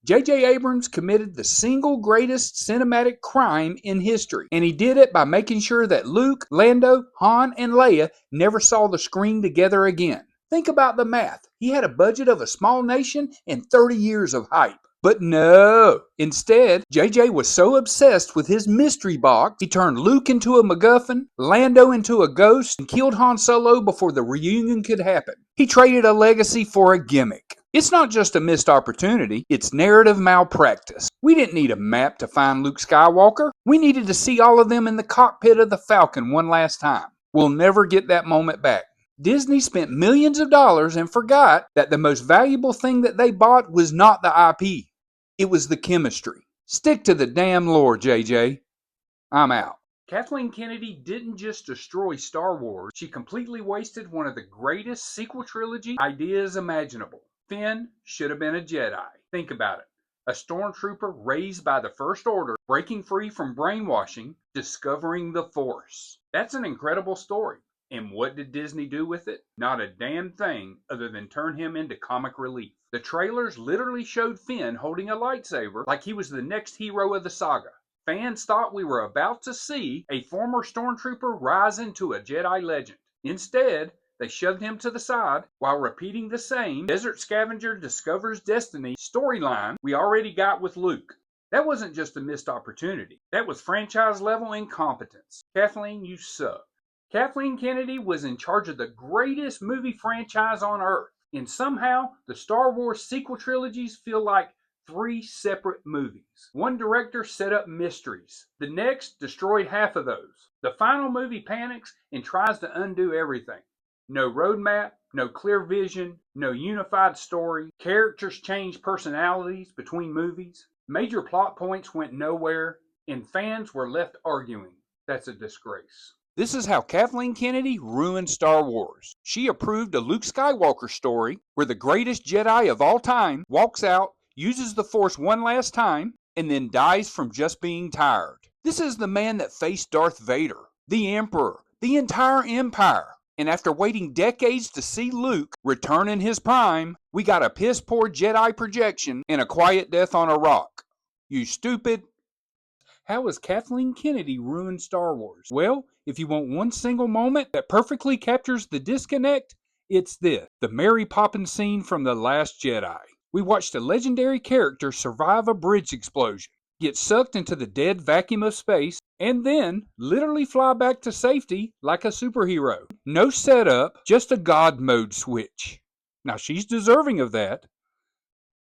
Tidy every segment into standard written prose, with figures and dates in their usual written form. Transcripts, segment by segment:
J.J. Abrams committed the single greatest cinematic crime in history, and he did it by making sure that Luke, Lando, Han, and Leia never saw the screen together again. Think about the math. He had a budget of a small nation and 30 years of hype. But no! Instead, JJ was so obsessed with his mystery box, he turned Luke into a MacGuffin, Lando into a ghost, and killed Han Solo before the reunion could happen. He traded a legacy for a gimmick. It's not just a missed opportunity, it's narrative malpractice. We didn't need a map to find Luke Skywalker. We needed to see all of them in the cockpit of the Falcon one last time. We'll never get that moment back. Disney spent millions of dollars and forgot that the most valuable thing that they bought was not the IP. It was the chemistry. Stick to the damn lore, JJ. I'm out. Kathleen Kennedy didn't just destroy Star Wars, she completely wasted one of the greatest sequel trilogy ideas imaginable. Finn should have been a Jedi. Think about it. A stormtrooper raised by the First Order, breaking free from brainwashing, discovering the Force. That's an incredible story. And what did Disney do with it? Not a damn thing other than turn him into comic relief. The trailers literally showed Finn holding a lightsaber like he was the next hero of the saga. Fans thought we were about to see a former stormtrooper rise into a Jedi legend. Instead, they shoved him to the side while repeating the same Desert Scavenger discovers destiny storyline we already got with Luke. That wasn't just a missed opportunity. That was franchise-level incompetence. Kathleen, you suck. Kathleen Kennedy was in charge of the greatest movie franchise on Earth, and somehow the Star Wars sequel trilogies feel like 3 separate movies. One director set up mysteries. The next destroyed half of those. The final movie panics and tries to undo everything. No roadmap, no clear vision, no unified story. Characters change personalities between movies. Major plot points went nowhere, and fans were left arguing. That's a disgrace. This is how Kathleen Kennedy ruined Star Wars. She approved a Luke Skywalker story where the greatest Jedi of all time walks out, uses the Force one last time, and then dies from just being tired. This is the man that faced Darth Vader, the Emperor, the entire Empire. And after waiting decades to see Luke return in his prime, we got a piss-poor Jedi projection and a quiet death on a rock. You stupid. How has Kathleen Kennedy ruined Star Wars? Well, if you want one single moment that perfectly captures the disconnect, it's this. The Mary Poppins scene from The Last Jedi. We watched a legendary character survive a bridge explosion, get sucked into the dead vacuum of space, and then literally fly back to safety like a superhero. No setup, just a God mode switch. Now she's deserving of that,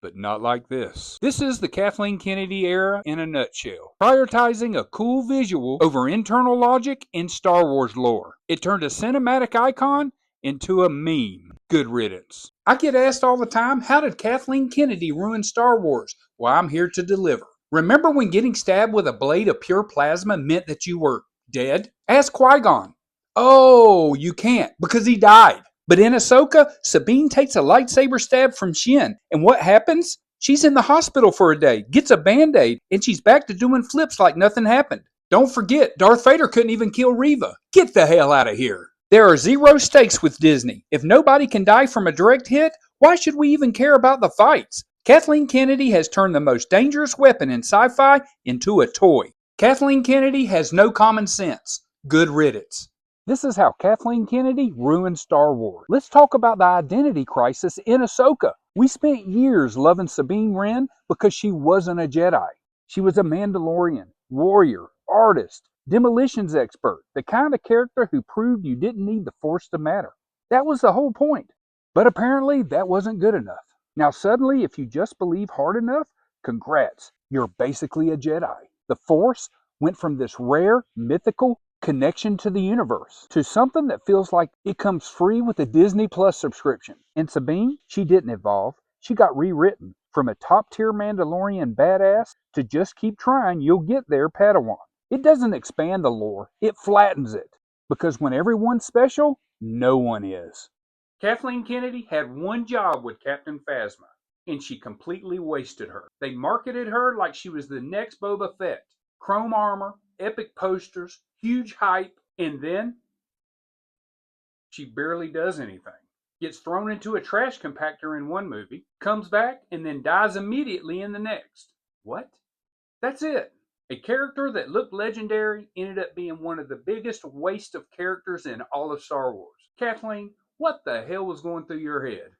but not like this. This is the Kathleen Kennedy era in a nutshell. Prioritizing a cool visual over internal logic in Star Wars lore. It turned a cinematic icon into a meme. Good riddance. I get asked all the time, how did Kathleen Kennedy ruin Star Wars? Well, I'm here to deliver. Remember when getting stabbed with a blade of pure plasma meant that you were dead? Ask Qui-Gon. Oh, you can't, because he died. But in Ahsoka, Sabine takes a lightsaber stab from Shin, and what happens? She's in the hospital for a day, gets a band-aid, and she's back to doing flips like nothing happened. Don't forget, Darth Vader couldn't even kill Reva. Get the hell out of here. There are 0 stakes with Disney. If nobody can die from a direct hit, why should we even care about the fights? Kathleen Kennedy has turned the most dangerous weapon in sci-fi into a toy. Kathleen Kennedy has no common sense. Good riddance. This is how Kathleen Kennedy ruined Star Wars. Let's talk about the identity crisis in Ahsoka. We spent years loving Sabine Wren because she wasn't a Jedi. She was a Mandalorian, warrior, artist, demolitions expert, the kind of character who proved you didn't need the Force to matter. That was the whole point. But apparently that wasn't good enough. Now suddenly, if you just believe hard enough, congrats, you're basically a Jedi. The Force went from this rare, mythical connection to the universe to something that feels like it comes free with a Disney Plus subscription. And Sabine, she didn't evolve. She got rewritten from a top-tier Mandalorian badass to just keep trying, you'll get there Padawan. It doesn't expand the lore, it flattens it. Because when everyone's special, no one is. Kathleen Kennedy had one job with Captain Phasma, and she completely wasted her. They marketed her like she was the next Boba Fett. Chrome armor, epic posters, huge hype, and then she barely does anything. gets thrown into a trash compactor in one movie, comes back, and then dies immediately in the next. What? That's it. A character that looked legendary ended up being one of the biggest waste of characters in all of Star Wars. Kathleen, what the hell was going through your head?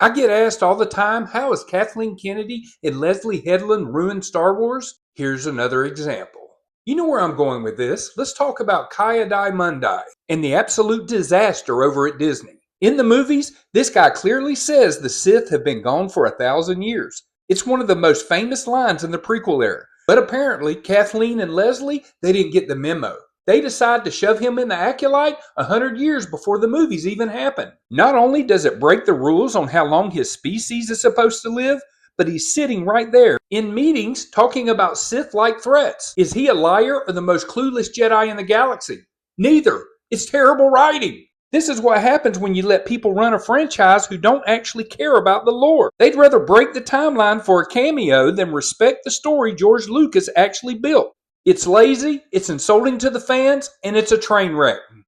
I get asked all the time, how has Kathleen Kennedy and Leslie Headland ruined Star Wars? Here's another example. You know where I'm going with this. Let's talk about Mundi and the absolute disaster over at Disney. In the movies, this guy clearly says the Sith have been gone for 1,000 years. It's one of the most famous lines in the prequel era. But apparently, Kathleen and Leslie, they didn't get the memo. They decide to shove him in the Acolyte 100 years before the movies even happen. Not only does it break the rules on how long his species is supposed to live, but he's sitting right there in meetings talking about Sith-like threats. Is he a liar or the most clueless Jedi in the galaxy? Neither. It's terrible writing. This is what happens when you let people run a franchise who don't actually care about the lore. They'd rather break the timeline for a cameo than respect the story George Lucas actually built. It's lazy, it's insulting to the fans, and it's a train wreck.